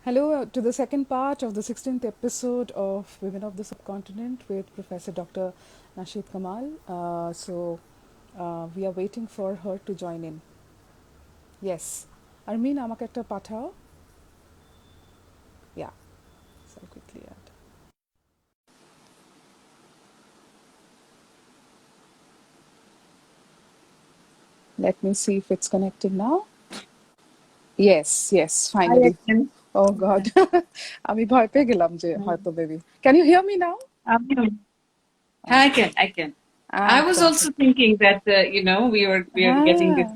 Hello to the second part of the 16th episode of Women of the Subcontinent with Professor Dr. Nashid Kamal. We are waiting for her to join in. Yes. Armin, আমাকে একটা পাঠাও. Yeah. So I'll quickly add. Let me see if it's connected now. Yes, Hi finally. again. Oh God. আমি ভয় পেয়ে গেলাম যে হয়তো baby. Can you hear me now? I can. I was also thinking that we are getting this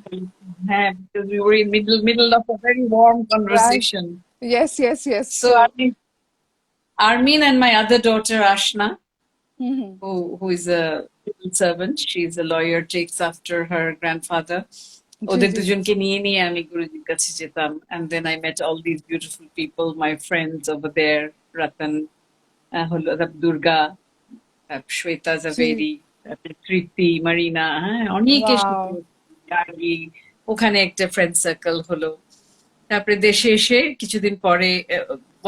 because we were in middle of a very warm conversation. Right. Yes. So Armin and my other daughter Ashna, who is a civil servant, she's a lawyer, takes after her grandfather. ওদের দুজনকে নিয়ে আমি গুরুজির কাছে যেতাম, and then I met all these beautiful people, my friends over there, Ratan, হলো Durga, Shweta Zaveri, Kriti, Marina, অনেকে ওখানে একটা ফ্রেন্ড সার্কেল হলো। তারপরে দেশে এসে কিছুদিন পরে,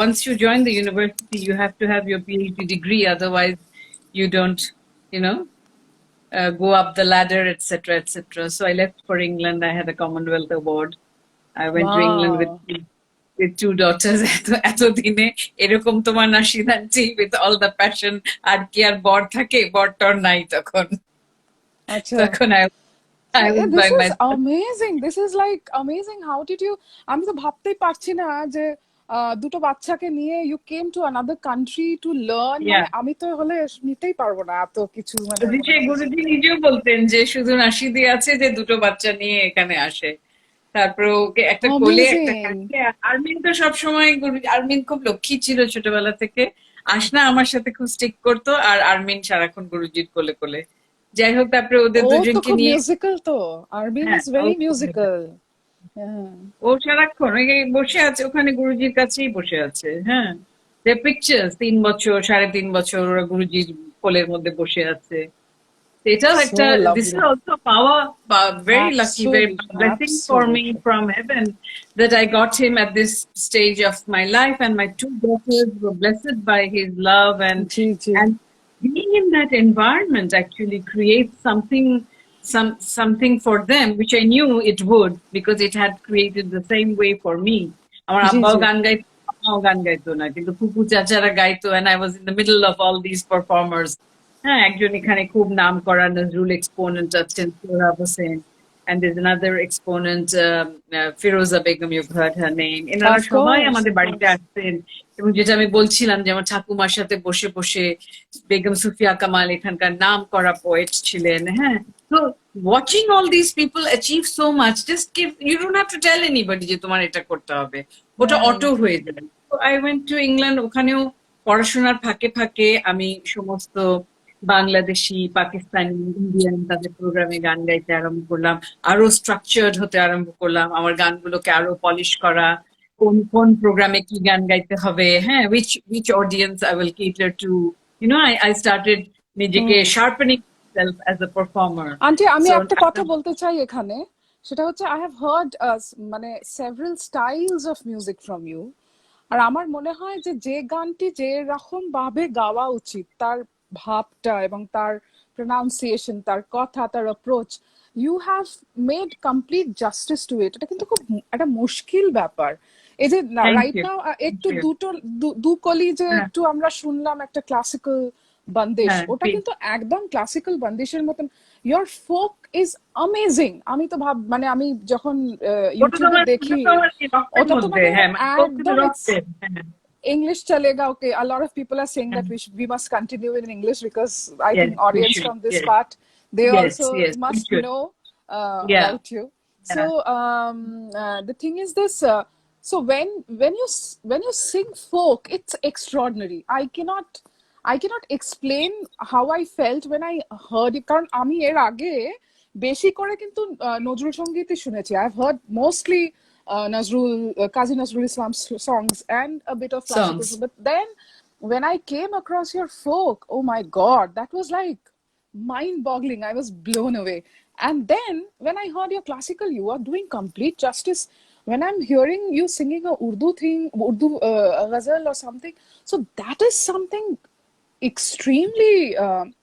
once you join the university you have to have your PhD degree, otherwise you don't go up the ladder, etc. So I left for England. I had a Commonwealth Award. I went to England with two daughters. এতদিনে এরকম তোমার nasheed aunty with all the passion, আর কি আর বর থাকে, বরটর নাই তখন। তখন I was by This is myself. amazing. This is like amazing. How did you? আমি তো ভাবতেই পারছি না যে দুটো বাচ্চাকে নিয়ে you came to another country to learn. আমি তো হলে নিতেই পারবো না এত কিছু। গুরুজি নিজেও বলতেন যে শুধু নাশিদই আছে যে দুটো বাচ্চা নিয়ে এখানে আসে। তারপরে ওকে একটা কোলে একটা কাছে। আরমিন তো সবসময় আরমিন খুব লক্ষ্মী ছিল ছোটবেলা থেকে। আশনা আমার সাথে খুব স্টিক করতো, আর আরমিন সারাক্ষণ গুরুজির কোলে কোলে। যাই হোক, তারপরে ওদের দুজনকে নিয়ে মিউজিক্যাল তো আরমিন ইজ ভেরি মিউজিক্যাল। ও সারাক্ষণ বসে আছে ওখানে, গুরুজির কাছেই বসে আছে। হ্যাঁ, the pictures 3 বছর 3.5 বছর ওরা গুরুজির কোলের মধ্যে বসে আছে। এটাও একটা, this is also power, very lucky, very blessing for me from heaven that I got him at this stage of my life, and my two daughters were blessed by his love, and being in that environment actually creates something for them, which I knew it would, because it had created the same way for me. আমার আব্বাও গান গাইতো, আম্মাও গান গাইতো না, কিন্তু ফুপু চাচারা গাইতো, and I was in the middle of all these performers. হ্যাঁ, একজন এখানে খুব নাম করা নজরুল এক্সপোনেন্ট আছেন, Sohrab Hossain, and there's another exponent, Firoza Begum, you've heard her name. এনারা সবাই আমাদের বাড়িতে আসতেন, এবং যেটা আমি বলছিলাম যে আমার ঠাকুমার সাথে বসে বসে বেগম সুফিয়া কামাল এখানকার নাম করা পোয়েট ছিলেন। হ্যাঁ, তো watching all these people achieve so much, just you don't have to tell anybody যে তোমার এটা করতে হবে, ওটা অটো হয়ে যাবে। So I went to England, ওখানেও পড়াশোনার ফাঁকে ফাঁকে আমি সমস্ত বাংলাদেশি, পাকিস্তানি, ইন্ডিয়ান তাদের প্রোগ্রামে গান গাইতে আরম্ভ করলাম, আরো স্ট্রাকচার্ড হতে আরম্ভ করলাম, আমার গানগুলোকে আরো পলিশ করা, কোন কোন প্রোগ্রামে কি গান গাইতে হবে, হ্যাঁ, which audience I will cater to, I started নিজেকে sharpening myself as a performer. Aunty, আমি একটা কথা বলতে চাই এখানে, সেটা হচ্ছে I have heard মানে several styles of music from you, আর আমার মনে হয় যে যে গানটি যে রকম ভাবে গাওয়া উচিত, তার ভাবটা এবং তার প্রনাউন্সিয়েশন, তার কথা, তার approach, you have made complete justice to it. এটা কিন্তু খুব একটা মুশকিল ব্যাপার। এই যে রাইট নাও একটু দু কলি যে একটু আমরা শুনলাম একটা ক্লাসিক্যাল বন্দিশ, ওটা কিন্তু একদম ক্লাসিক্যাল বন্দিশের মতন। your folk is amazing. আমি তো মানে আমি যখন ইউটিউবে দেখি, ওটা তো মানে English chalega. Okay, a lot of people are saying that we must continue in English, because I think audience from this part, they also must know about you. So the thing is this, so when you sing folk, it's extraordinary. I cannot explain how I felt when I heard it, কারণ আমি এর আগে বেশি করে কিন্তু নজরুল সঙ্গীতই শুনেছি. I've heard mostly Kazi Nazrul Islam songs and a bit of classical. But then when I came across your folk, oh my God, that was like mind-boggling. I was blown away. And then when I heard your classical, you are doing complete justice. when I'm hearing you singing a Urdu thing, Urdu ghazal or something, so that is something extremely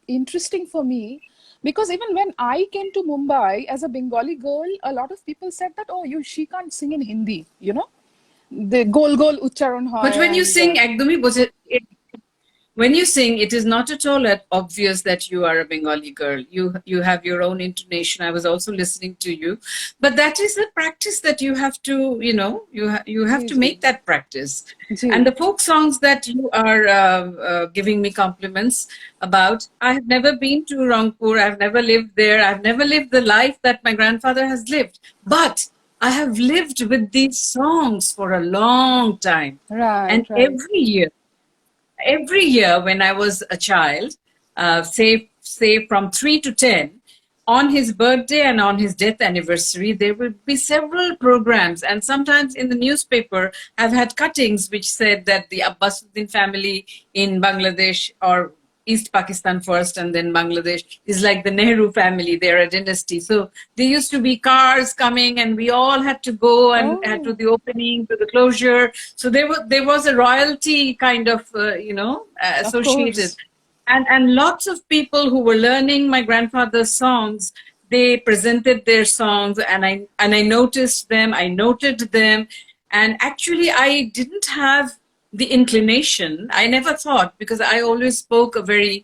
interesting for me, because even when I came to Mumbai as a Bengali girl, a lot of people said that, oh, she can't sing in Hindi, the gol gol ucharon hoy But when you and sing, ekdomi বোঝে, when you sing, it is not at all obvious that you are a Bengali girl. You have your own intonation. I was also listening to you, but that is a practice that you have to, you have ji to ji make that practice. And ji the folk songs that you are giving me compliments about, I have never been to Rangpur. I've never lived there. I've never lived the life that my grandfather has lived, but I have lived with these songs for a long time, right, and right. every year when I was a child, say from 3 to 10, on his birthday and on his death anniversary, there will be several programs. And sometimes in the newspaper, I've had cuttings which said that the Abbasuddin family in Bangladesh, or East Pakistan first and then Bangladesh, is like the Nehru family. They're a dynasty. So there used to be cars coming and we all had to go and had to Oh, the opening, to the closure. So there was a royalty kind of, of associated. course. And lots of people who were learning my grandfather's songs, they presented their songs, and I noticed them, I noted them, and actually I didn't have the inclination. I never thought, because I always spoke a very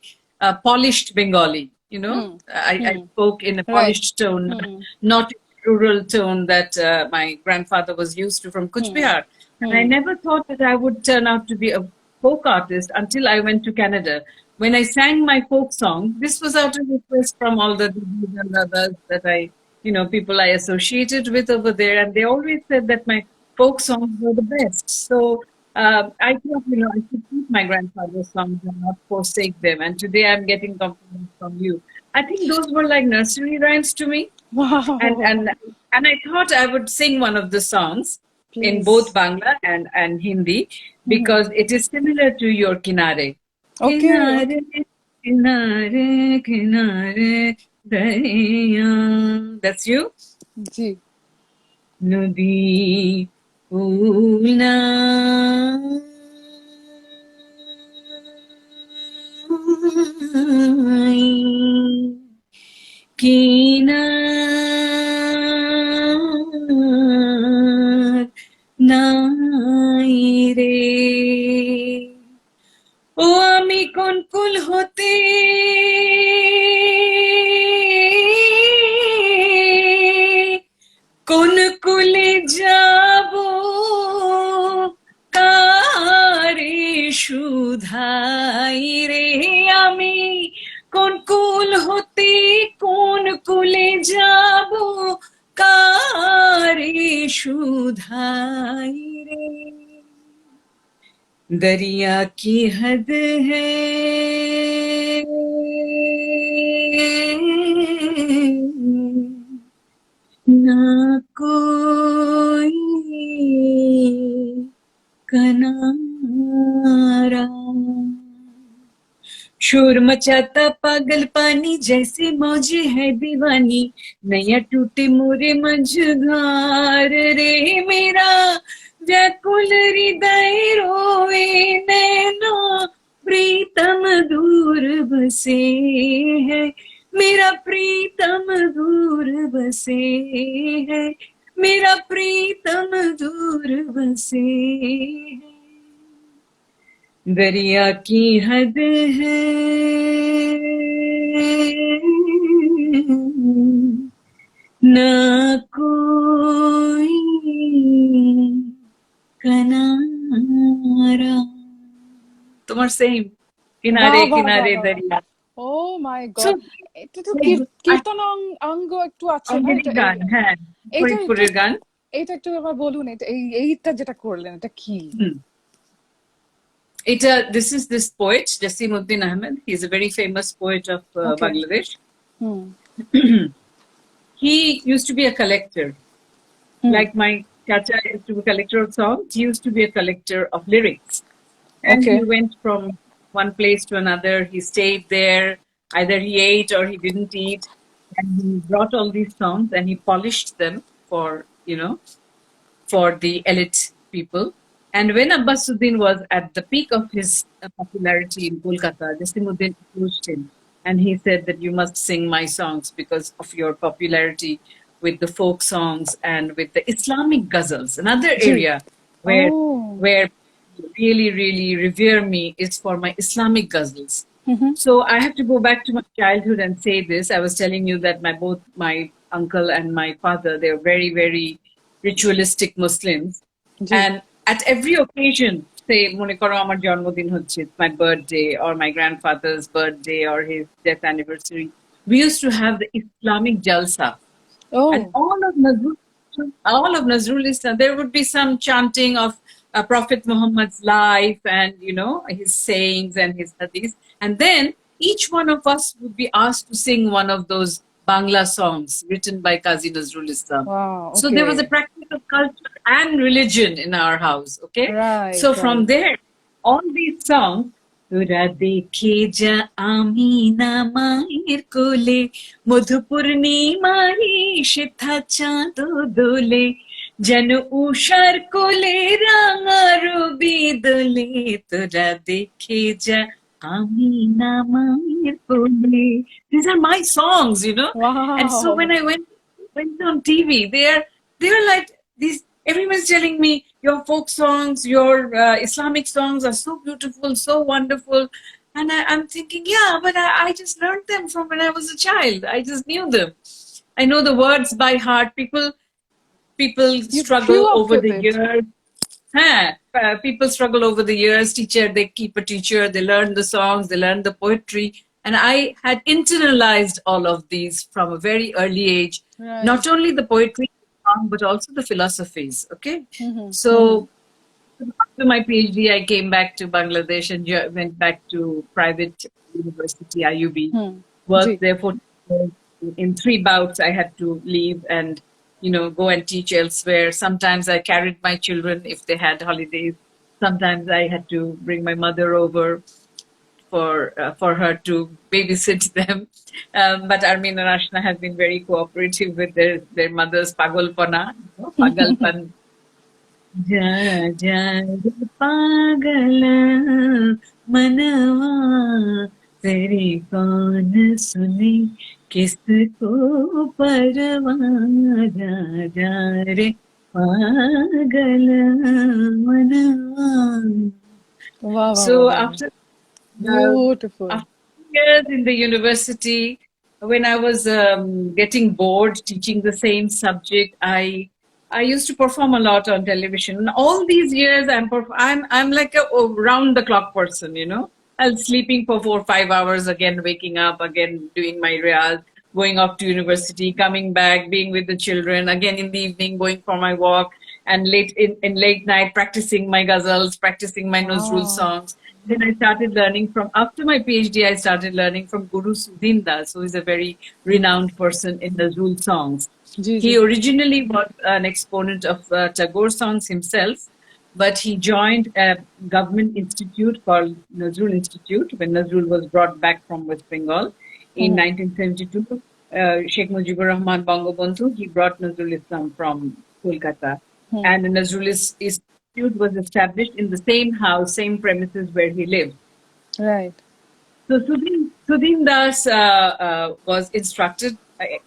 polished Bengali. Hmm. I Hmm. spoke in a Right. polished tone, Hmm. not in the rural tone that my grandfather was used to from Kuch Hmm. Bihar. And I Hmm. never thought that I would turn out to be a folk artist until I went to Canada. When I sang my folk song, this was out of request from all the Didis and others that people I associated with over there, and they always said that my folk songs were the best. So I thought, I should keep my grandfather's songs and not forsake them. And today I'm getting compliments from you. I think those were like nursery rhymes to me, and Wow. and and I thought I would sing one of the songs in both Please. Bangla and Hindi, Hmm. because it is similar to your Kinare. Okay. Kinare, Kinare, Kinare, Dariya. That's you? Ji. Nadi Pulna Kinar নাই রে ও আমি কোন কুল হতে কোন কুলে যাব কারে সুধাই রে আমি কোন কুল হতে কোন কুলে যাব কারে সুধাই রে दरिया की हद है ना कोई किनारा शोर मचाता पागल पानी जैसे मौज है दीवानी नैया टूटे मोरे मझधार रे मेरा व्याकुल हृदय रोए नैना प्रीतम दूर बसे है मेरा प्रीतम दूर बसे है मेरा प्रीतम दूर बसे है दरिया की हद है ना कोई किनारा তোমার সেম কিনারে বাহ বাহ বাহ কিনারে বাহ বাহ। দরিয়া ও মাই সো গড, এটা তো কীর্তন অঙ্গ একটু আছে না, অঙ্গের এটা গান, হ্যাঁ, এইটা একটু, ফরিদপুরের গান। এইটা একটু আবার বলুন, এইটা যেটা করলেন এটা কি? This is this poet Jasimuddin Ahmed. He's a very famous poet of okay. Bangladesh. Hmm He used to be a collector, hmm. like my chacha used to be a collector of songs. He used to be a collector of lyrics, and okay. he went from one place to another. He stayed there. Either he ate or he didn't eat, and he brought all these songs and he polished them for for the elite people. And when Abbasuddin was at the peak of his popularity in Kolkata, Jasimuddin approached him and he said that you must sing my songs because of your popularity with the folk songs and with the Islamic ghazals. Another area where where really, really revere me is for my Islamic ghazals. So I have to go back to my childhood and say this. I was telling you that both my uncle and my father, they're very, very ritualistic Muslims. And at every occasion, say, mone koro amar janmodin hocche, it's my birthday or my grandfather's birthday or his death anniversary, we used to have the Islamic jalsa. And all of Nazrul Islam, there would be some chanting of Prophet Muhammad's life and, you know, his sayings and his hadiths. And then each one of us would be asked to sing one of those Bangla songs written by Kazi Nazrul Islam. Wow, okay. So there was a practice of culture and religion in our house, okay? Right, so from there, all these songs, তোরা দেখে যা আমিনা মায়ের কোলে মধু পূর্ণিমায় সেথা চাঁদ দোলে যেন উষার কোলে রাঙা রবি দোলে তোরা দেখে যা আমিনা মায়ের কোলে. These are my songs, you know. Wow. And so when I went on TV, they are like these. Everyone's telling me your folk songs, your Islamic songs are so beautiful, so wonderful. And I'm thinking, yeah, but I just learned them from when I was a child. I just knew them. I know the words by heart. People struggle over the years. People struggle over the years. They keep a teacher. They learn the songs. They learn the poetry. And I had internalized all of these from a very early age. Right. Not only the poetry, but also the philosophies, okay? So after my PhD, I came back to Bangladesh and went back to private university, IUB. Worked there for in 3 bouts. I had to leave and, you know, go and teach elsewhere. Sometimes I carried my children if they had holidays. Sometimes I had to bring my mother over for her to babysit them. But Armin and Ashna have been very cooperative with their mother's pagolpana, pagalpan. Ja ja pagala manawa teri kaun suni kisko parwa ja ja re pagala manawa. Wow. So after beautiful. After years in the university, when I was getting bored teaching the same subject, I used to perform a lot on television. And all these years, I'm like a round the clock person, you know. I'm sleeping for 4 or 5 hours, again waking up, again doing my riyaz, going off to university, coming back, being with the children, again in the evening going for my walk, and late night practicing my ghazals, practicing my Nazrul songs. Then I started learning after my PhD, I started learning from Guru Sudhin Das, who is a very renowned person in Nazrul songs. He originally was an exponent of Tagore songs himself, but he joined a government institute called Nazrul Institute when Nazrul was brought back from West Bengal in 1972. Sheikh Mujibur Rahman Bangabandhu, he brought Nazrul Islam from Kolkata. And the Nazrul Institute was established in the same house, same premises where he lived. Right. So Sudhin Das was instructed.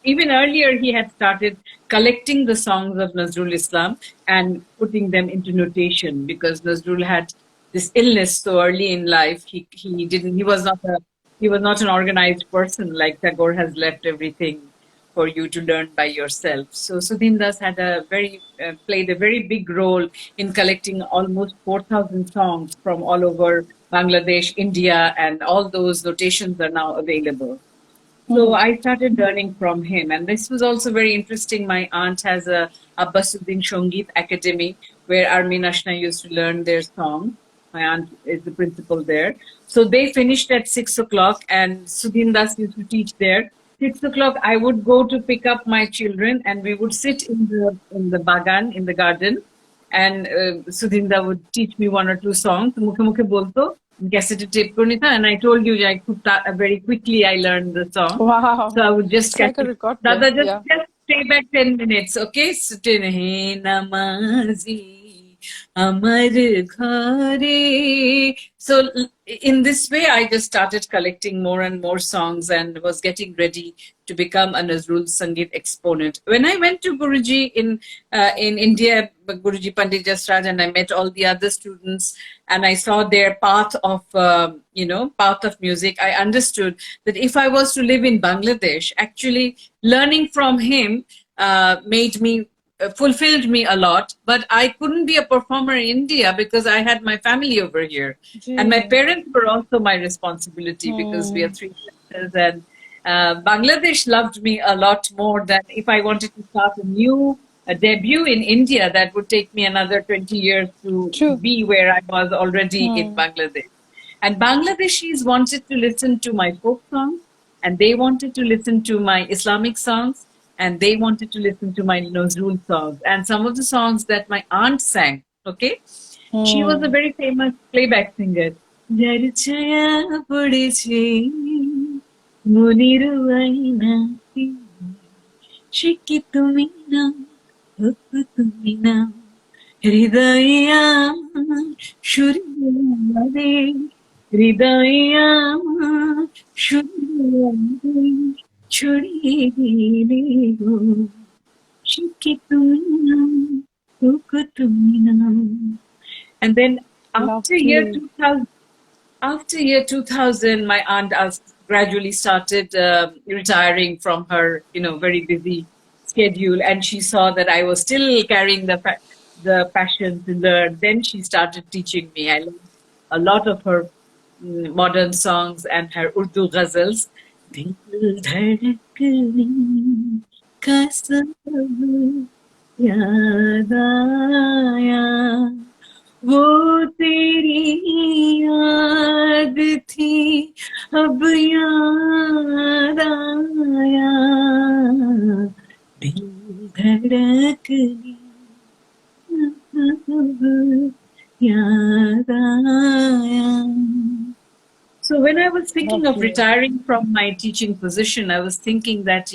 Even earlier, he had started collecting the songs of Nazrul Islam and putting them into notation because Nazrul had this illness so early in life. He was not an organized person like Tagore has left everything for you to learn by yourself. So Sudhin Das had played a very big role in collecting almost 4,000 songs from all over Bangladesh, India, and all those notations are now available. So I started learning from him, and this was also very interesting. My aunt has a Abbasuddin Sangeet Academy where Armin Ashna used to learn their song. My aunt is the principal there. So they finished at 6 o'clock, and Sudhin Das used to teach there. 6 o'clock, I would go to pick up my children, and we would sit in the bagan, in the garden, and Sudhinda would teach me 1 or 2 songs. Mukhe mukhe bolto, cassette tape kore nita, and I told you very quickly I learned the song. Wow. So I would just like a record. Dada, stay back 10 minutes, okay? Sute nahi namazi, amar ghare. So in this way, I just started collecting more and more songs and was getting ready to become a Nazrul Sangeet exponent. When I went to Guruji in India, Guruji Pandit Jasraj, and I met all the other students, and I saw their path of path of music, I understood that if I was to live in Bangladesh, actually learning from him made me fulfilled me a lot, but I couldn't be a performer in India because I had my family over here. And my parents were also my responsibility because we are three sisters, and Bangladesh loved me a lot more than if I wanted to start a debut in India, that would take me another 20 years to be where I was already in Bangladesh. And Bangladeshis wanted to listen to my folk songs, and they wanted to listen to my Islamic songs, and they wanted to listen to my Nazrul songs. And some of the songs that my aunt sang, okay? She was a very famous playback singer. ছড়িয়ে দিলে গো শিখে তুমি নাও তোকে তুমি নাও. And then after year 2000, my aunt gradually started retiring from her very busy schedule, and she saw that I was still carrying the passion to learn. Then she started teaching me. I learned a lot of her modern songs and her Urdu Ghazals. दिल धड़कने का सब याद आया, वो तेरी याद थी अब याद आया, दिल धड़कने याद आया. So when I was thinking of retiring from my teaching position, I was thinking that,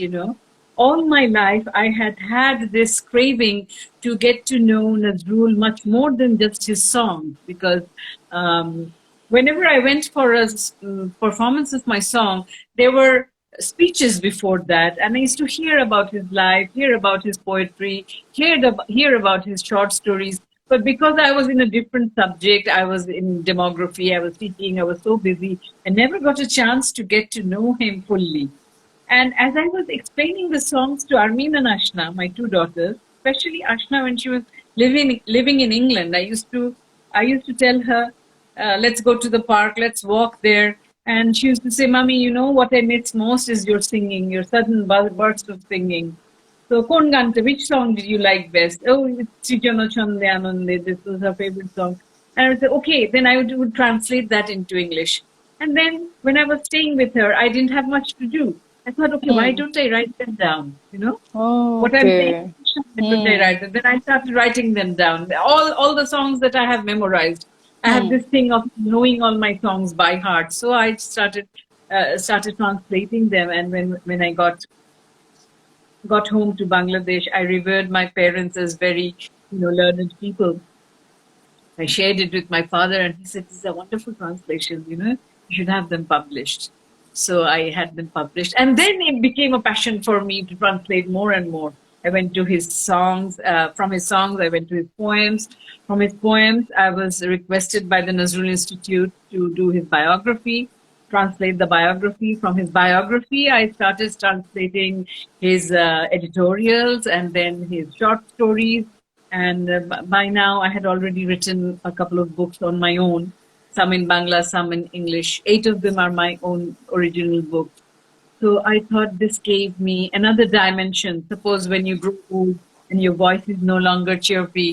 all my life I had this craving to get to know Nazrul much more than just his songs, because whenever I went for a performance of my song, there were speeches before that, and I used to hear about his life, hear about his poetry, hear about his short stories. But because I was in a different subject, I was in demography, I was teaching, I was so busy, I never got a chance to get to know him fully. And as I was explaining the songs to Armin and Ashna, my two daughters, especially Ashna when she was living in England, I used to tell her, let's go to the park, let's walk there. And she used to say, Mommy, what I miss most is your singing, your sudden burst of singing. So, which song did you like best? Oh, it's Srijono Chande Anande. This was her favorite song. And I would say, okay, then I would translate that into English. And then when I was staying with her, I didn't have much to do. I thought, okay, why don't I write them down? What I'm saying, why don't I write them? Then I started writing them down. All the songs that I have memorized. I have this thing of knowing all my songs by heart. So I started translating them. And when I got home to Bangladesh, I revered my parents as very, learned people. I shared it with my father, and he said, "These are wonderful translations. You should have them published." So I had them published, and then it became a passion for me to translate more and more. I went to his songs. From his songs, I went to his poems. From his poems, I was requested by the Nazrul Institute to do his biography. Translate the biography. From his biography, I started translating his editorials and then his short stories. And by now, I had already written a couple of books on my own, some in Bangla, some in English. 8 of them are my own original books. So I thought this gave me another dimension. Suppose when you grow old and your voice is no longer chirpy,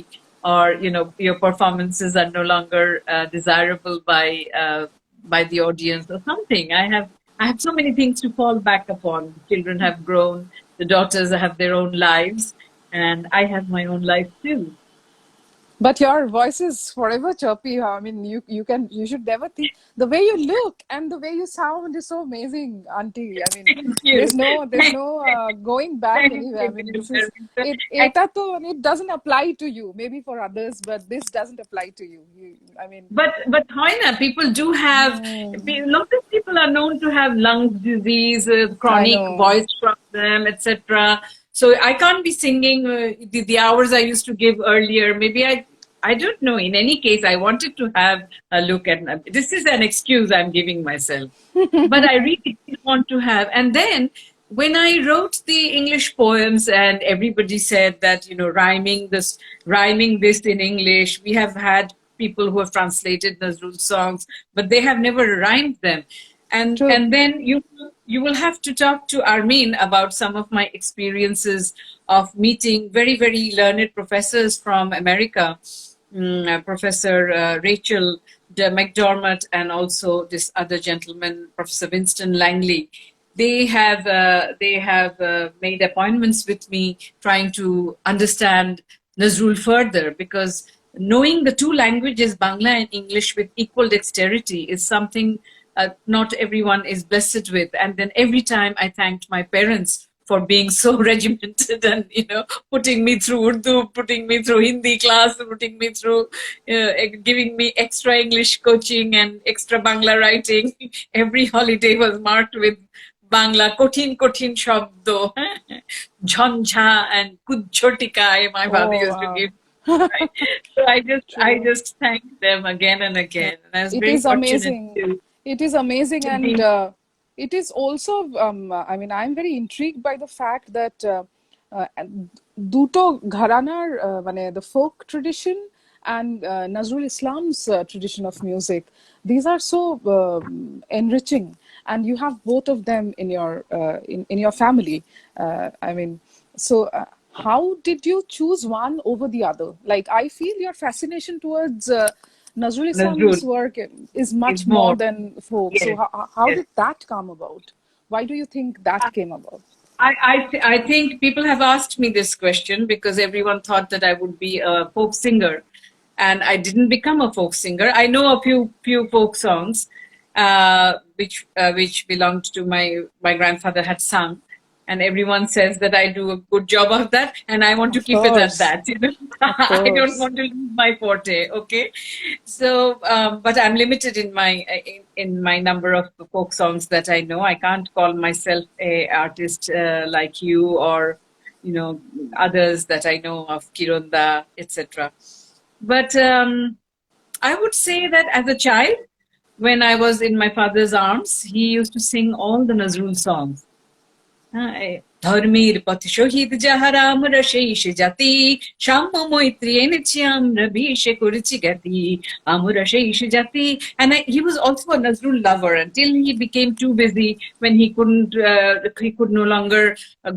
or your performances are no longer desirable by the audience or something. I have so many things to fall back upon. Children have grown, the daughters have their own lives, and I have my own life too. But your voice is forever chirpy. I mean, you should never think the way you look and the way you sound is so amazing, Auntie. I mean, Thank you. there's no going back Thank anywhere. I you, mean, this is Sharmistha. it. I- It doesn't apply to you. Maybe for others, but this doesn't apply to you. I mean, But Hoina, people do have, a lot of people are known to have lung disease, I chronic know. voice problem, etc. So I can't be singing the hours I used to give earlier. Maybe I don't know. In any case, I wanted to have a look at, this is an excuse I'm giving myself, but I really did want to have. And then when I wrote the English poems and everybody said that, rhyming this in English, we have had people who have translated Nazrul songs, but they have never rhymed them. And True. and then you will have to talk to Armin about some of my experiences of meeting very, very learned professors from America, Professor Rachel McDormand, and also this other gentleman, Professor Winston Langley. They have made appointments with me, trying to understand Nazrul further, because knowing the two languages, Bangla and English, with equal dexterity is something not everyone is blessed with. And then every time I thanked my parents for being so regimented and, putting me through Urdu, putting me through Hindi class, putting me through, giving me extra English coaching and extra Bangla writing. Every holiday was marked with Bangla, kothin shabdo, jhanjha and kudchotika, my father used to Wow. give. Right. So I True. just thank them again and again. And I was It very is fortunate amazing. to It is amazing, and be. it is also. I mean, I'm very intrigued by the fact that uh, দুটো ঘরানার মানে the folk tradition and Nazrul Islam's tradition of music. These are so enriching, and you have both of them in your in your family. I mean, so. How did you choose one over the other? Like, I feel your fascination towards Nazrul Islam's Nazrul work is much is more more. than folk. So Yes, how yes. did that come about? Why do you think that came about? I think people have asked me this question because everyone thought that I would be a folk singer, and I didn't become a folk singer. I know a few folk songs, which belonged to my grandfather had sung, and everyone says that I do a good job of that, and I want to Of keep it at course, that. of I don't course. want to lose my forte. Okay, so but I'm limited in my number of folk songs that I know. I can't call myself a artist like you or others that I know of, Kironda, etc. But I would say that as a child, when I was in my father's arms, he used to sing all the Nazrul songs. ধর্মের পথে শহীদ যাহারা আমরা সেই সে জাতি, সাম্য মৈত্রী এনেছি আমরা বিষে করেছি জ্ঞাতি, আমরা সেই সে জাতি. And he was also a Nazrul lover until he became too busy, when he could no longer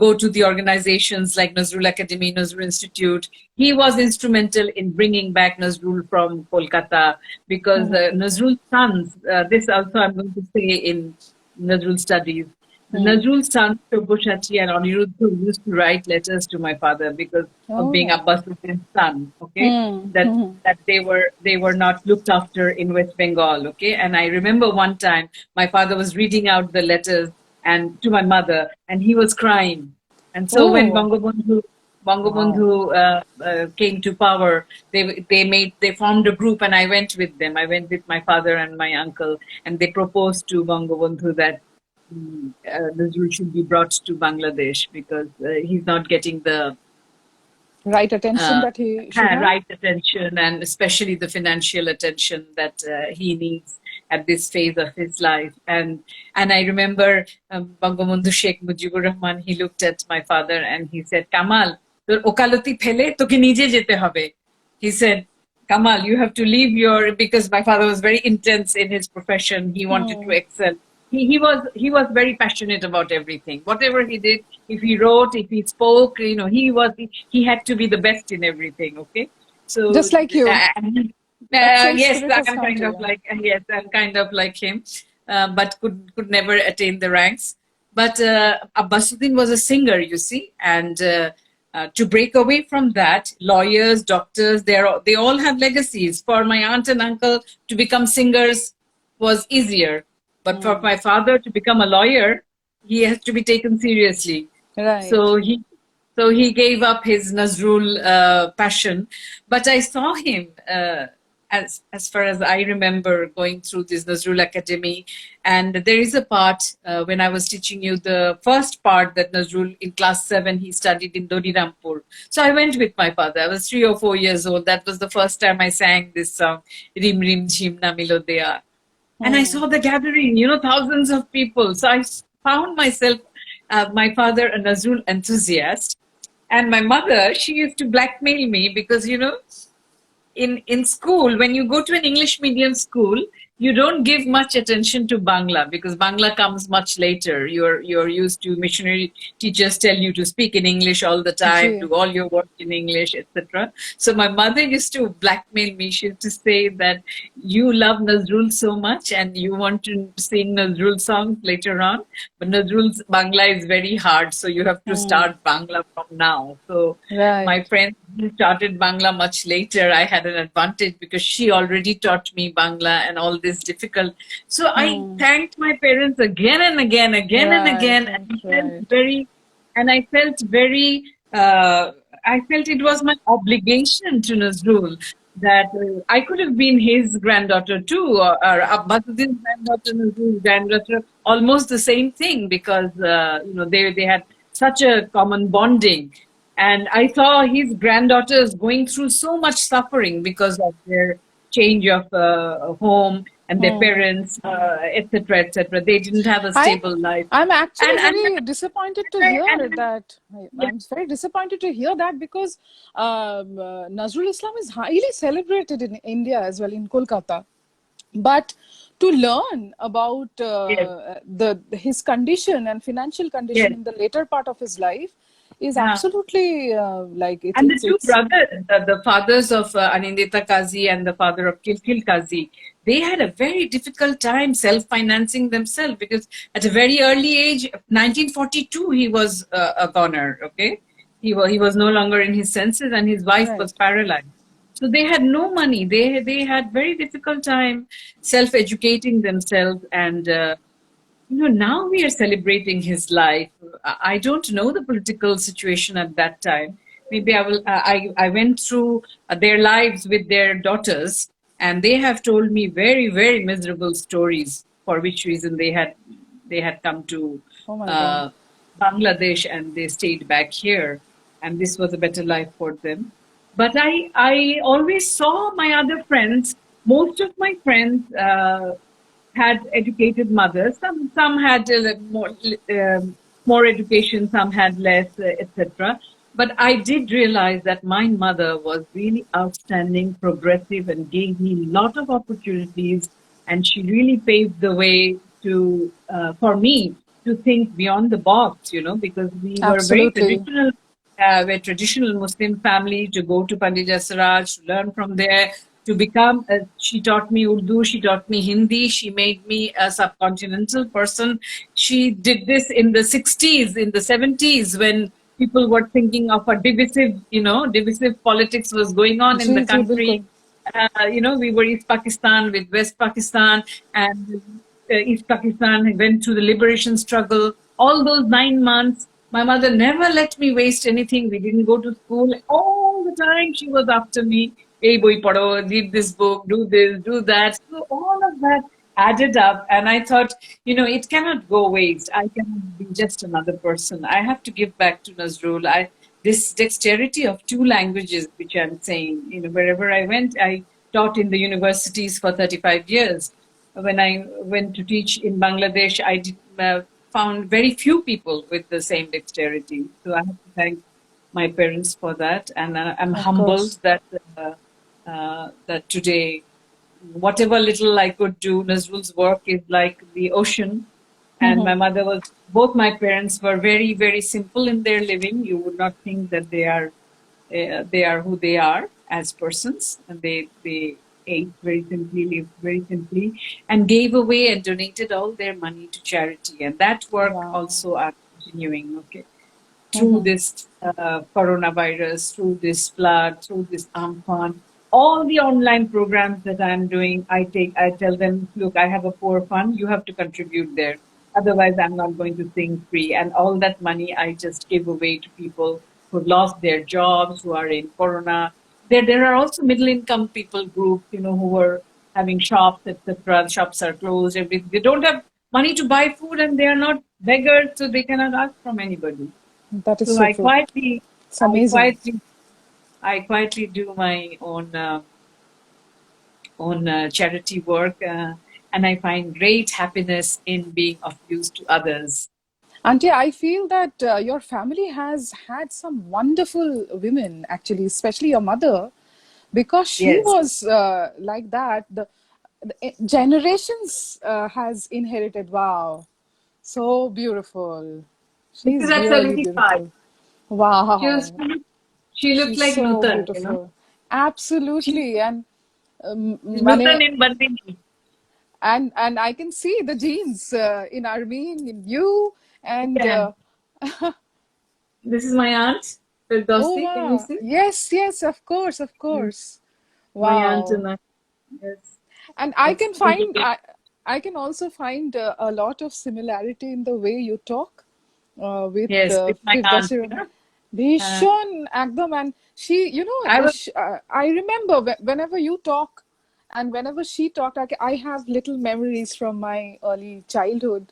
go to the organizations like Nazrul Academy, Nazrul Institute. He was instrumental in bringing back Nazrul from Kolkata, because Nazrul sons, this also I'm going to say in Nazrul studies, Nazrul son, Shogboshachi and Aniruddha used to write letters to my father because of being Oh. Abbasuddin's son. Okay, that they were not looked after in West Bengal. Okay, and I remember one time my father was reading out the letters and to my mother, and he was crying. And so when Oh. Bangabandhu came to power, they formed a group, and I went with them. I went with my father and my uncle, and they proposed to Bangabandhu that Nazrul should be brought to Bangladesh because he's not getting the Right attention that he should have? right attention, and especially the financial attention that he needs at this phase of his life. And I remember Bangabandhu Sheikh Mujibur Rahman, he looked at my father and he said, Kamal, তোর ওকালতি ফেলে তোকে নিজে যেতে হবে. He said, Kamal, you have to leave because my father was very intense in his profession. He wanted to excel. He was very passionate about everything. Whatever he did, if he wrote, if he spoke, he had to be the best in everything. Okay, so Just like you. That same yes, spirit has I'm come kind to of you. like I'm kind of like him, but could never attain the ranks. But Abbasuddin was a singer, you see, and to break away from that, lawyers, doctors, they all have legacies. For my aunt and uncle to become singers was easier, but for my father to become a lawyer, he has to be taken seriously. Right. So he gave up his Nazrul passion. But I saw him, as far as I remember, going through this Nazrul Academy. And there is a part when I was teaching you the first part that Nazrul in class 7, he studied in Dodirampur. So I went with my father. I was 3 or 4 years old. That was the first time I sang this song, Rim Rim Jhim Na Milodea. And I saw the gathering, thousands of people. So I found myself, my father, a Nazrul enthusiast. And my mother, she used to blackmail me because, in school, when you go to an English medium school, you don't give much attention to Bangla because Bangla comes much later. You're used to missionary teachers tell you to speak in English all the time, do all your work in English, etc. So my mother used to blackmail me. She used to say that you love Nazrul so much and you want to sing Nazrul songs later on, but Nazrul's Bangla is very hard, so you have to start Bangla from now. So my friend started Bangla much later. I had an advantage because she already taught me Bangla and all this difficult. So I thanked my parents again and again, and I felt very, I felt it was my obligation to Nazrul that I could have been his granddaughter too, or Abbasuddin's granddaughter, Nazrul's granddaughter, almost the same thing because, they had such a common bonding. And I saw his granddaughters going through so much suffering because of their change of home and their parents, etc., etc. They didn't have a stable life. I'm actually very disappointed to hear that. I'm very disappointed to hear that because Nazrul Islam is highly celebrated in India as well, in Kolkata. But to learn about his condition and financial condition in the later part of his life is absolutely and the two brothers, the fathers of Anindita Kazi and the father of Kilkil Kazi, they had a very difficult time self-financing themselves because at a very early age, 1942, he was a goner. Okay, he was no longer in his senses, and his wife was paralyzed. So they had no money. They had very difficult time self-educating themselves and. Now we are celebrating his life. I don't know the political situation at that time. Maybe I will. I went through their lives with their daughters, and they have told me very, very miserable stories. For which reason they had come to Bangladesh and they stayed back here, and this was a better life for them. But I always saw my other friends. Most of my friends. Had educated mothers. Some had more education, some had less, etc. But I did realize that my mother was really outstanding, progressive, and gave me a lot of opportunities. And she really paved the way for me to think beyond the box, because we were very traditional. We're a traditional Muslim family, to go to Pandit Jasraj, to learn from there. To become, she taught me Urdu, she taught me Hindi, she made me a subcontinental person. She did this in the 60s, in the 70s, when people were thinking of a divisive politics was going on in the country. We were East Pakistan with West Pakistan, and East Pakistan went through the liberation struggle. All those 9 months, my mother never let me waste anything. We didn't go to school. All the time she was after me. Hey, boy, pado, read this book, do this, do that. So all of that added up. And I thought, it cannot go waste. I cannot be just another person. I have to give back to Nazrul. This dexterity of 2 languages, which I'm saying, wherever I went, I taught in the universities for 35 years. When I went to teach in Bangladesh, I found very few people with the same dexterity. So I have to thank my parents for that. And I'm humbled that today, whatever little I could do, Nazrul's work is like the ocean. And my mother both my parents were very, very simple in their living. You would not think that they are who they are as persons. And they ate very simply, lived very simply, and gave away and donated all their money to charity. And that work also are continuing. Okay. through this coronavirus, through this flood, through this Amphan. All the online programs that I'm doing, I tell them, look, I have a poor fund, you have to contribute there. Otherwise, I'm not going to sing free. And all that money I just give away to people who lost their jobs, who are in Corona. There are also middle income people groups, who are having shops, etc. Shops are closed. Everything. They don't have money to buy food, and they are not beggars, so they cannot ask from anybody. That is So so true. It's amazing. I quietly do my own charity work, and I find great happiness in being of use to others. Auntie, I feel that your family has had some wonderful women, actually, especially your mother, because she Yes, was like that. The generations has inherited. Wow, so beautiful. this She's is at really 75. beautiful. Wow, She looks she's like so Nutan. beautiful. Absolutely, and Nutan mane, in Bandini. and I can see the genes in Armin, in you, and Yeah. This is my aunt, oh Firdausi. Can you wow, see? yes, of course, of Yes. course. My aunt Wow. and I. Yes. And I It's can find, I can also find a lot of similarity in the way you talk with yes, with my aunt. Firdausi. Bhishon Ekdom, and she, I was I remember whenever you talk and whenever she talked, I have little memories from my early childhood.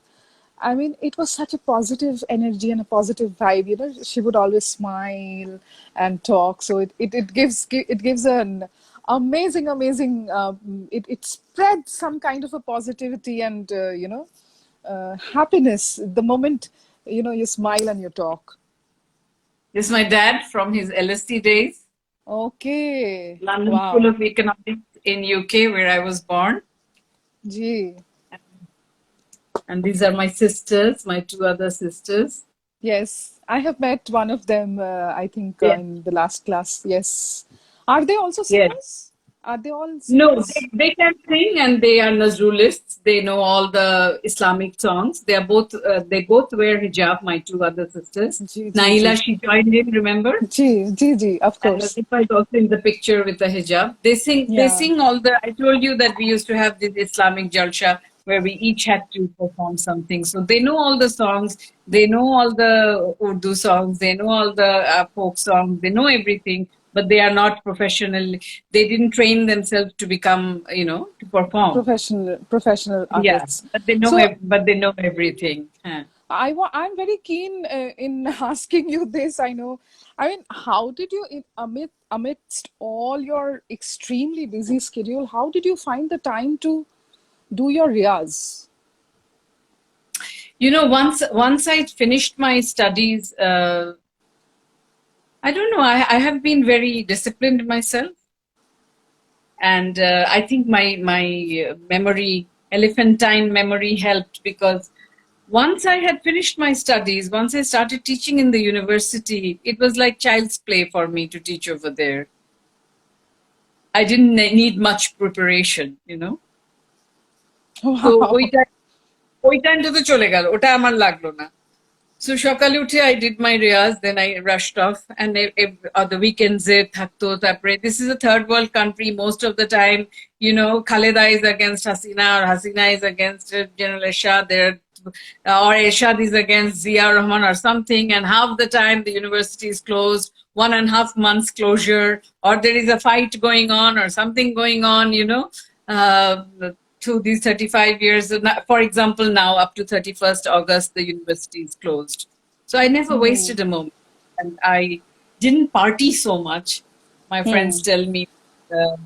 I mean, it was such a positive energy and a positive vibe. She would always smile and talk. So it gives an amazing. It spreads some kind of a positivity and happiness the moment you smile and you talk. This is my dad from his LSE days, Okay, London School wow, of Economics in UK, where I was born. gee, And these are my sisters, my two other sisters. yes, I have met one of them. I think Yeah. in the last class. Yes, are they also Yes. singers? Are they all No, singers? they can sing and they are Nazrulists. They know all the Islamic songs. They both wear hijab, my two other sisters. Ji. Naila, she joined in, remember? Ji, of And course. Latifa is also in the picture with the hijab. They Yeah, sing I told you that we used to have this Islamic jalsa where we each had to perform something. So they know all the songs. They know all the Urdu songs. They know all the folk songs. They know everything, but they are not professional. They didn't train themselves to become, to perform. professional Yeah, artists. but they know, So but they know everything. Huh. I'm very keen in asking you this. I know. I mean, how did you, amidst all your extremely busy schedule, how did you find the time to do your riyaz? Once I finished my studies, I don't know. I have been very disciplined myself, and I think my memory, elephantine memory, helped because once I had finished my studies, once I started teaching in the university, it was like child's play for me to teach over there. I didn't need much preparation. So ওই টাইমটা তো চলে গেল, ওটা আমার লাগলো না। So সকালে উঠে I did my riyaz, then I rushed off, and the weekends থাকতো তারপরে this is a third world country most of the time, Khaleda is against Hasina or Hasina is against General Ershad, or Ershad is against Zia Rahman or something, and half the time the university is closed, 1.5 months closure, or there is a fight going on or something going on, to these 35 years. For example, now up to 31st August, the university is closed. So I never wasted a moment. And I didn't party so much. My friends tell me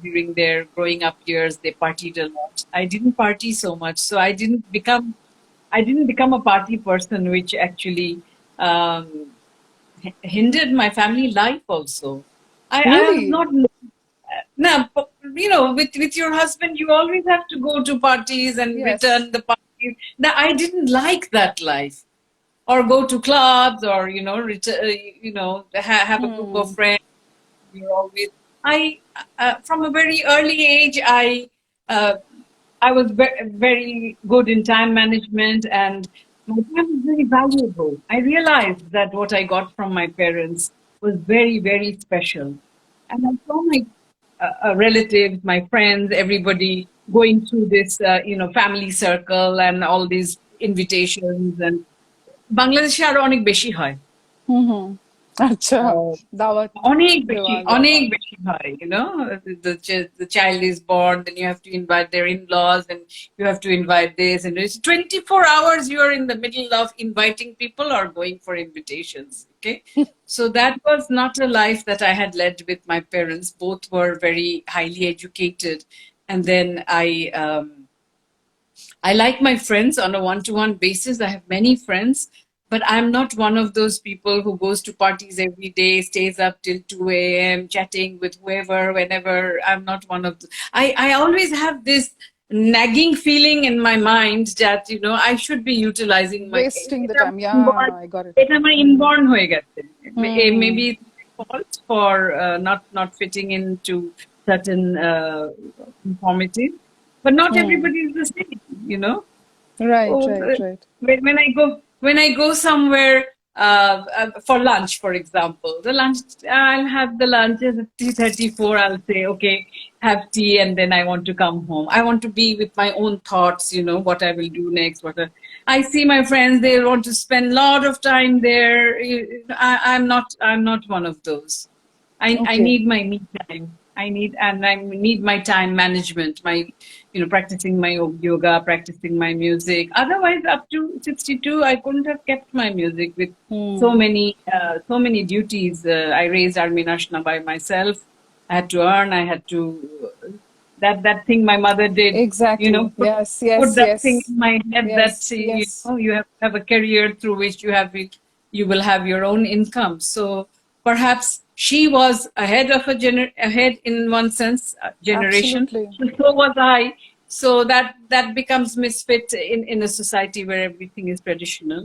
during their growing up years, they partied a lot. I didn't party so much. So I didn't become a party person, which actually hindered my family life also. I was Really? not. Now, with your husband, you always have to go to parties and Yes. return the parties. Now, I didn't like that life, or go to clubs, or have a group of friends. You're always. From a very early age, I was very good in time management, and My time was very valuable. I realized that what I got from my parents was very, very special. And I saw my relatives, my friends, everybody going through this, family circle and all these invitations. And Bangladesh আরো অনেক বেশি হয়। হুম। আচ্ছা, দাওয়াত অনেক বেশি দেওয়া অনেক যাওয়া। বেশি হয়, the child is born, then you have to invite their in-laws, and you have to invite this, and it's 24 hours you are in the middle of inviting people or going for invitations. Okay, so that was not a life that I had led with my parents. Both were very highly educated, and then I like my friends on a one-to-one basis. I have many friends, but I'm not one of those people who goes to parties every day, stays up till 2 a.m. chatting with whoever, whenever. I'm not one of I always have this nagging feeling in my mind that, I should be utilizing my Wasting the time. Yeah, I got it. এটা আমার inborn হয়ে গেছে. Hmm. Maybe fault for not fitting into certain conformities. But not everybody is the same, Right, Oh, right, right. when I go somewhere for lunch, for example, I'll have the lunch at 3:34. I'll say, okay, have tea, and then I want to come home. I want to be with my own thoughts, what I will do next. I see my friends; they want to spend a lot of time there. I'm not one of those. I Okay. need my me time. I need my time management, my, practicing my yoga, practicing my music. Otherwise, up to 62, I couldn't have kept my music with so many duties. I raised Armin Ashna by myself. I had to earn. I had to that thing my mother did. Exactly. Yes, Put yes, that yes. thing in my head that Yes, yes. you have a career through which you will have your own income. So perhaps she was ahead of ahead in one sense, generation. Absolutely. So was I. So that becomes misfit in a society where everything is traditional.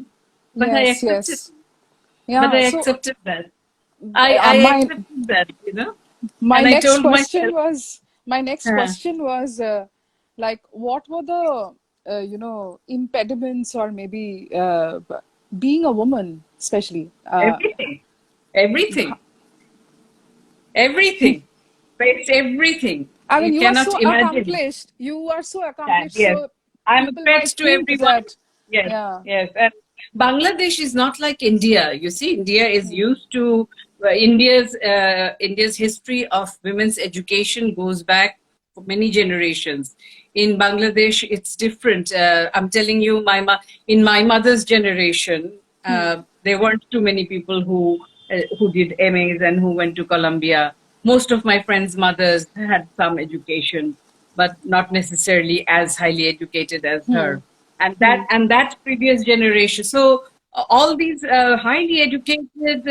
But I Yes, accepted. yes. Yeah, But I so accepted that. I my accepted that. my And I next told question myself, was my next uh, question was like what were the impediments or maybe being a woman especially everything, everything, everything. It's everything. I mean, You you are cannot so imagine. accomplished. You are so That. accomplished. Yes. So I'm a people pet might to think everyone. that, Yes, yeah. yes. And Bangladesh is not like India. You see, India is used to India's history of women's education goes back for many generations. In Bangladesh, it's different. I'm telling you, in my mother's generation, there weren't too many people who did MAs and who went to Columbia. Most of my friends' mothers had some education, but not necessarily as highly educated as her. And that previous generation. So all these highly educated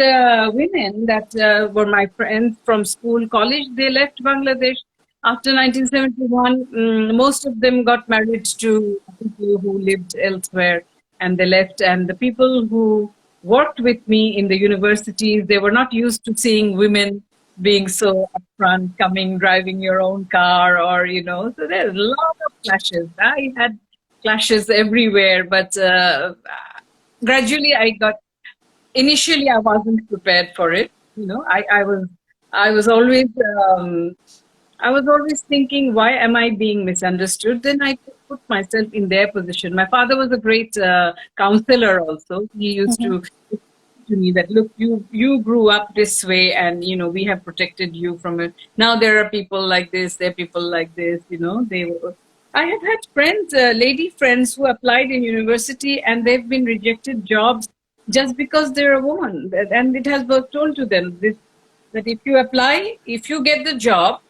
women that were my friends from school, college, they left Bangladesh after 1971. Most of them got married to people who lived elsewhere, and they left. And the people who worked with me in the universities, they were not used to seeing women being so upfront, driving your own car, or so there's a lot of clashes. I had clashes everywhere, but gradually initially I wasn't prepared for it. I was always I was always thinking, why am I being misunderstood? Then I put myself in their position. My father was a great counselor also. He used to me that, look, you grew up this way, and we have protected you from it. Now there are people like this, there are people like this. I have had friends, lady friends, who applied in university and they've been rejected jobs just because they're a woman, and it has been told to them that if you apply, if you get the job,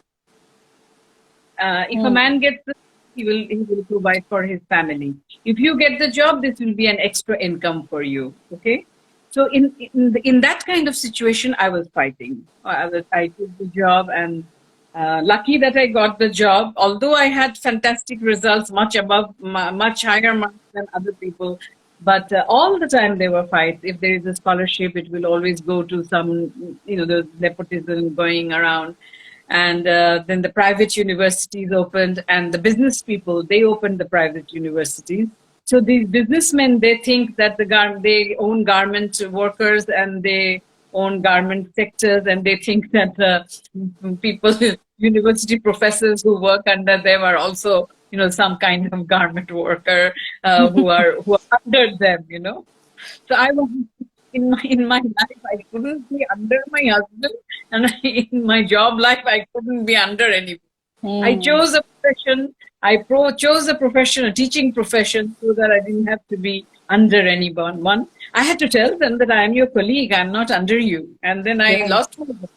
if a man gets the, he will provide for his family. If you get the job, this will be an extra income for you. Okay. So in that kind of situation, I was fighting. I took the job, and lucky that I got the job. Although I had fantastic results, much higher marks than other people, but all the time there were fights. If there is a scholarship, it will always go to some, the nepotism going around. And then the private universities opened, and the business people, they opened the private universities. So these businessmen, they think that they own garment workers and they own garment sectors, and they think that people, university professors who work under them are also, some kind of garment worker who are under them. So I was in my life, I couldn't be under my husband, and in my job life, I couldn't be under anyone. I chose a profession. Chose a profession, a teaching profession, so that I didn't have to be under anyone. I had to tell them that I am your colleague. I'm not under you. And then I lost my job.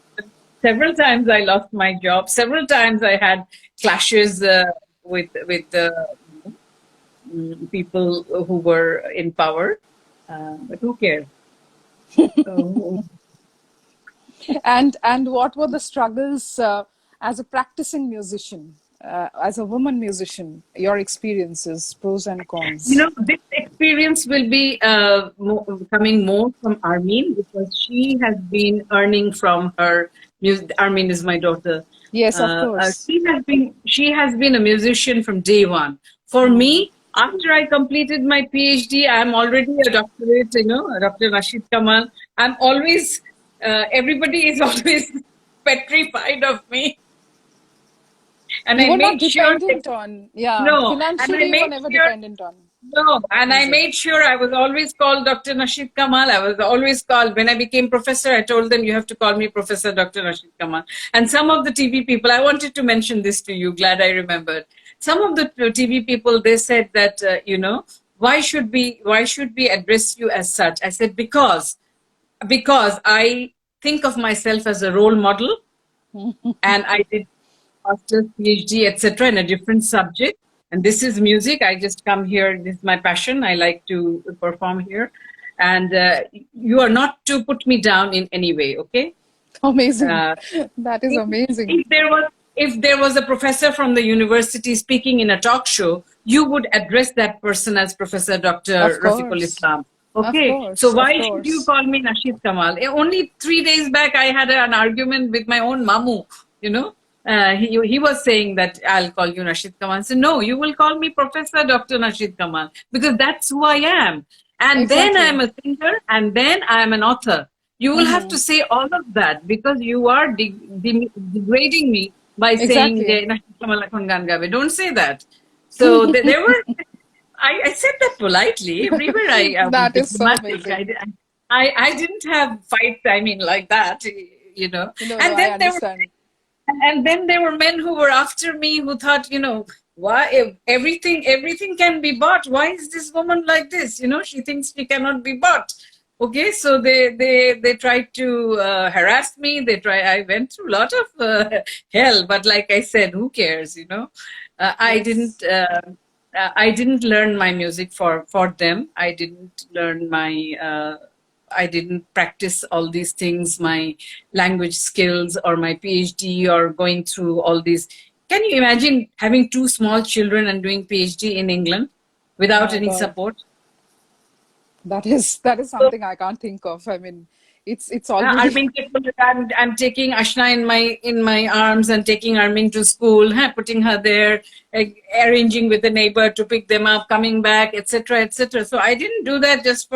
Several times I lost my job. Several times I had clashes with people who were in power. But who cares? And what were the struggles as a practicing musician, as a woman musician? Your experiences, pros and cons. This experience will be coming more from Armin, because she has been earning from her music. Armin is my daughter. Yes, of course. She has been a musician from day one. For me, after I completed my PhD, I'm already a doctorate. Dr. Nashid Kamal. I'm always. Everybody is always petrified of me. And you I were not made sure dependent on, No, financially you were never dependent on. No, and I made sure I was always called Dr. Nashid Kamal. I was always called, when I became professor, I told them, you have to call me Professor Dr. Nashid Kamal. And some of the TV people, I wanted to mention this to you, glad I remembered. Some of the TV people, they said that, why should we address you as such? I said, because I think of myself as a role model, and I did master's, PhD, etc. in a different subject. And this is music. I just come here. This is my passion. I like to perform here. And you are not to put me down in any way, okay? Amazing. That is amazing. If there was a professor from the university speaking in a talk show, you would address that person as Professor Dr. Rafiqul Islam. Okay, so why should you call me Nashid Kamal? Only 3 days back, I had an argument with my own mamu, he was saying that I'll call you Nashid Kamal. So no, you will call me Professor Dr. Nashid Kamal, because that's who I am. And then I'm a singer, and then I'm an author. You will have to say all of that, because you are degrading me by saying Nashid Kamal ekhon gan gabe. Don't say that. So there were... I said that politely. Everywhere that is so amazing. I didn't have fights, like that, No, and then I understand. And then there were men who were after me, who thought, why everything can be bought. Why is this woman like this? She thinks she cannot be bought. Okay, so they tried to harass me. I went through a lot of hell, but like I said, who cares? I didn't learn my music for them. I didn't learn I didn't practice all these things, my language skills or my PhD or going through all these. Can you imagine having 2 small children and doing PhD in England without any support? That is something I can't think of. It's already... I'm taking Ashna in my arms and taking Armin to school, putting her there, arranging with the neighbor to pick them up, coming back, etc., etc. So I didn't do that just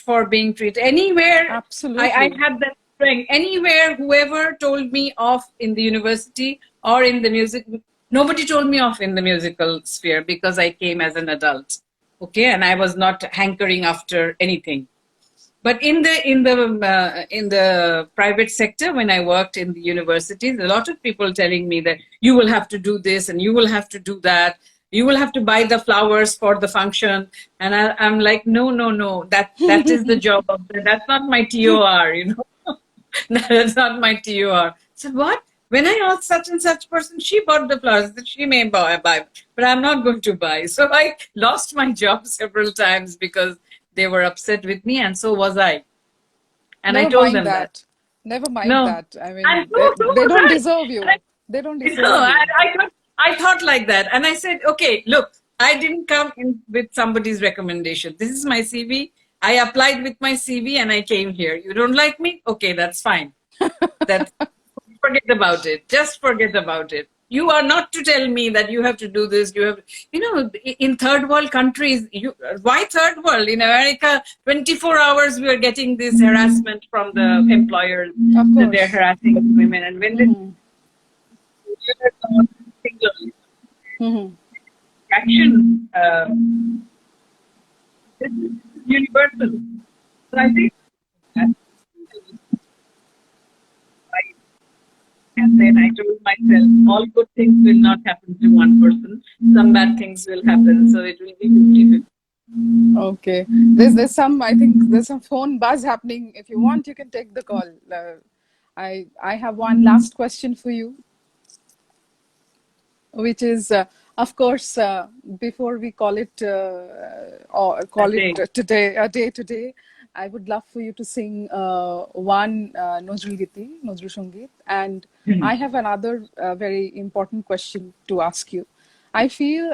for being treated. Anywhere, absolutely, I had that strength. Anywhere, whoever told me off in the university or in the music, nobody told me off in the musical sphere, because I came as an adult, okay, and I was not hankering after anything. But in the private sector, when I worked in the universities, a lot of people telling me that you will have to do this and you will have to do that. You will have to buy the flowers for the function. And I'm like, no. That is the job of that's not my TOR, That's not my TOR. So what? When I asked such and such person, she bought the flowers, that she may buy, but I'm not going to buy. So I lost my job several times because they were upset with me, and so was I. And I told them that. Never mind that. They don't deserve you. They don't deserve you. I thought like that. And I said, okay, look, I didn't come in with somebody's recommendation. This is my CV. I applied with my CV and I came here. You don't like me? Okay, that's fine. Forget about it. Just forget about it. You are not to tell me that you have to do this. You have, in third world countries, why third world? In America, 24 hours we are getting this harassment from the employers that they're harassing women. And when Mm-hmm. action, this is universal. So I think and then I told myself, all good things will not happen to one person. Some bad things will happen. So it will be 50-50. Okay. There's some, I think there's some phone buzz happening. If you want, you can take the call. I have one last question for you, which is, of course, before we call it a day today, I would love for you to sing one Nazrul Sangeet, and I have another very important question to ask you. I feel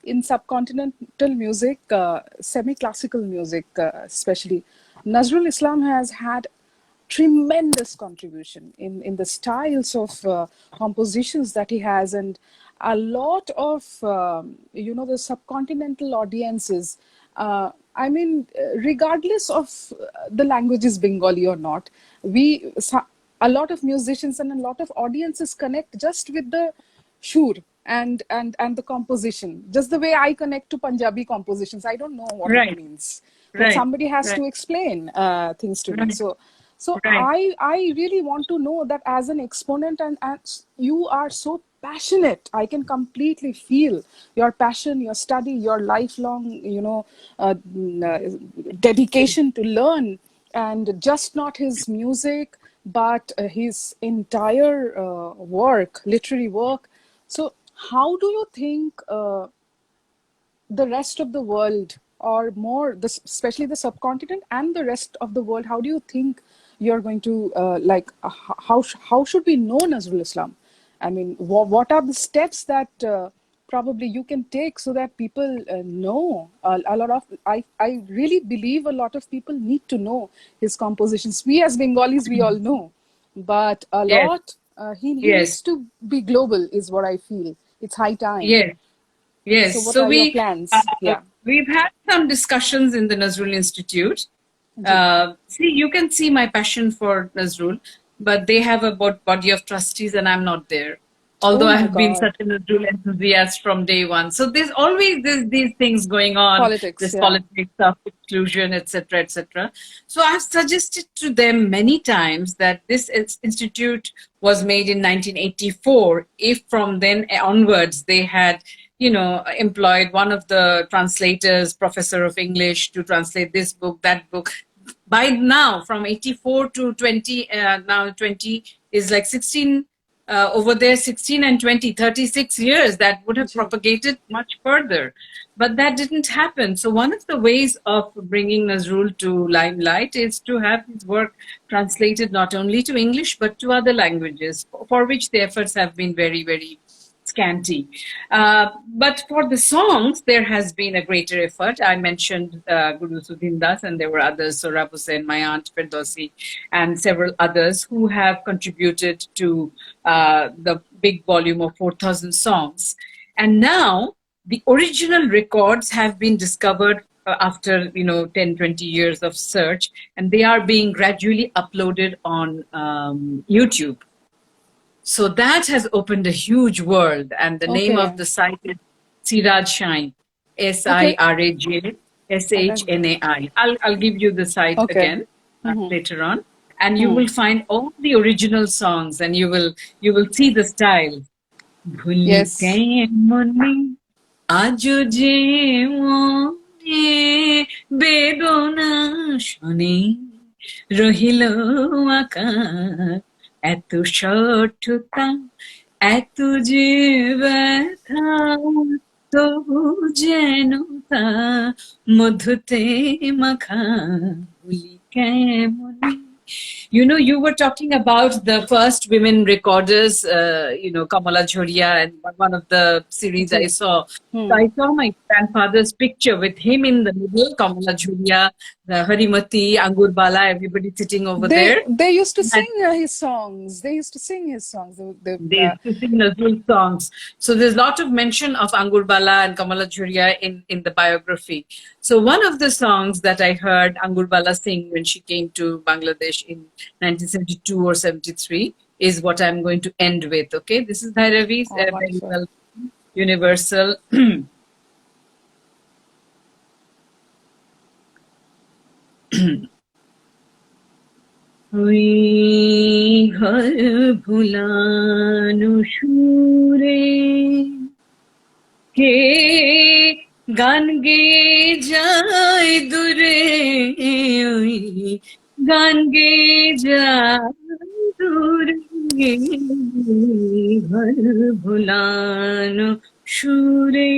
in subcontinental music, semi-classical music especially, Nazrul Islam has had tremendous contribution in the styles of compositions that he has, and a lot of the subcontinental audiences, I mean, regardless of the language is Bengali or not, a lot of musicians and a lot of audiences connect just with the shur and the composition, just the way I connect to Punjabi compositions. I don't know what it means, but somebody has to explain things to me. So I really want to know that as an exponent, and as you are so passionate, I can completely feel your passion, your study, your lifelong, dedication to learn, and just not his music, but his entire literary work. So how do you think the rest of the world, or more, especially the subcontinent and the rest of the world, how do you think you're going to how should we know Nazrul Islam? I mean, what are the steps that probably you can take so that people know a lot of, I really believe a lot of people need to know his compositions. We as Bengalis, we all know, but a lot, he needs to be global, is what I feel. It's high time. Yes. So what are your plans? We've had some discussions in the Nazrul Institute. You can see my passion for Nazrul, but they have a body of trustees and I'm not there. Although I have been such a Nazrul enthusiast from day one. So there's always these things going on. Politics of exclusion, etc., etc. So I've suggested to them many times that this institute was made in 1984. If from then onwards they had employed one of the translators, professor of English, to translate this book, that book. By now, from 84 to 20, now 20 is like 16, over there 16 and 20, 36 years, that would have propagated much further. But that didn't happen. So one of the ways of bringing Nazrul to limelight is to have his work translated not only to English, but to other languages, for which the efforts have been very, very scanty. But for the songs, there has been a greater effort. I mentioned Guru Sudhin Das, and there were others, Sohrab Hussain, my aunt Firdausi, and several others who have contributed to the big volume of 4,000 songs. And now the original records have been discovered after 10, 20 years of search, and they are being gradually uploaded on YouTube. So that has opened a huge world, and the name of the site is Siraj Shine, SIRAJ SHNAI. I'll give you the site again later on, and you will find all the original songs, and you will see the style. Yes. এত শঠতা এত যে ব্যথা তবু যেন তা মধুতে মাখা ভুলি কেমন You were talking about the first women recorders, Kamala Jhoria, and one of the series I saw. So I saw my grandfather's picture with him in the middle, Kamala Jhoria, Harimati, Angur Bala, everybody sitting over there. They used to sing his songs. They used to sing his songs. They used to sing Nazrul songs. So there's a lot of mention of Angur Bala and Kamala Jhoria in the biography. So one of the songs that I heard Angur Bala sing when she came to Bangladesh in 1972 or 73 is what I'm going to end with. Okay, this is Bhairavi, very well universal. ওই ঘর ভুলানো সুরে কে গান গেয়ে যায় দূরে, ওই গান গেয়ে যায় দূরে, ঘর ভুলানো সুরে,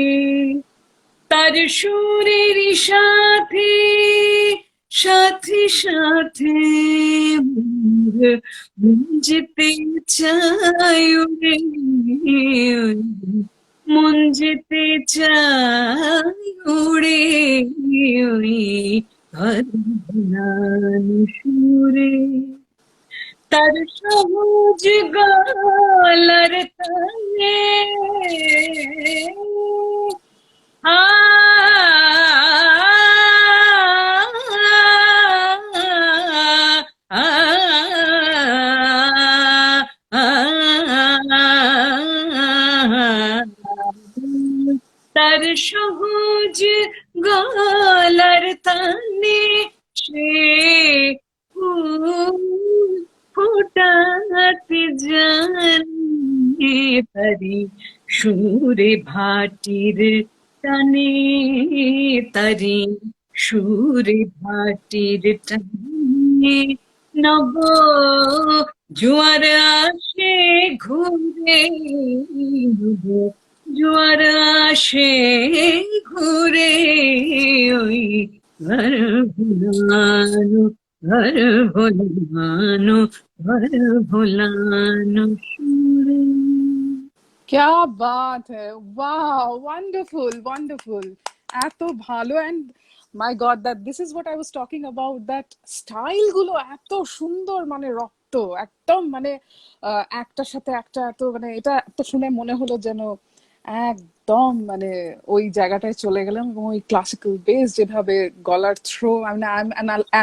তার সুরের সাথে সাথে সাথে যেতে চাই উড়ে, মন যেতে চাই উড়ে, ওই ঘর ভুলানো সুরে, তার সহজ গলার তালে তার সহজ গলার তানে সে ফোটাতে জানে, তারি সুরে ভাটির টানে, তারি সুরে ভাটির টানে, নব জোয়ার আসে ঘুরে, জোয়ার আসে ঘুরে, ওই ঘর ভুলানো, ঘর ভুলানো, ঘর ভুলানো সুরে। क्या बात है, wow, wonderful, wonderful, এত ভালো। and my god, that this is what I was talking about, that style গুলো এত সুন্দর, মানে রক্ত একদম, মানে একটার সাথে একটা এত, মানে এটা এত শুনে মনে হলো যেন একদম মানে ওই জায়গাটায় চলে গেলাম, এবং ওই ক্লাসিক্যাল বেস যেভাবে গলার throw, I mean, I'm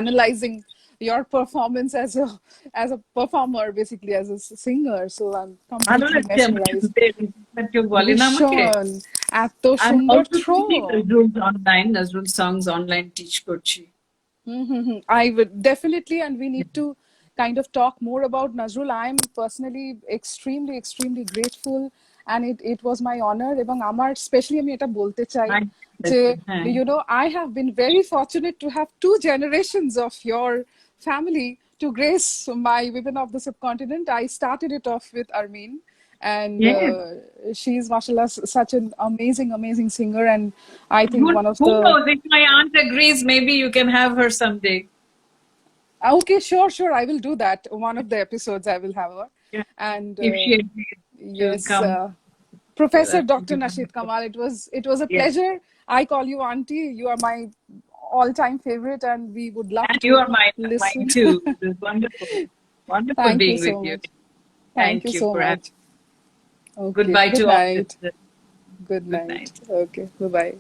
analyzing your performance as a performer, basically as a singer, so I'm completely mesmerized. ভীষণ এত সুন্দর throw. Nazrul songs online teach করছি। I would definitely, and we need to kind of talk more about Nazrul. I'm personally extremely, extremely grateful, and it was my honor. এবং আমার specially আমি এটা বলতে চাই যে, I have been very fortunate to have 2 generations of your family to grace my Women of the Subcontinent. I started it off with Armin, and she's, mashallah, such an amazing singer, and I think one of the... Who knows, if my aunt agrees, maybe you can have her someday. Okay, sure, I will do that. One of the episodes I will have her. And if she agrees, yes, Professor Dr Nashid Kamal, it was a pleasure. I call you auntie. You are my all-time favorite, and we would love and to you are mine too. It was wonderful Thank being you so with you. much. Thank you so much. Okay, Goodbye to all. Good night. Okay, bye-bye.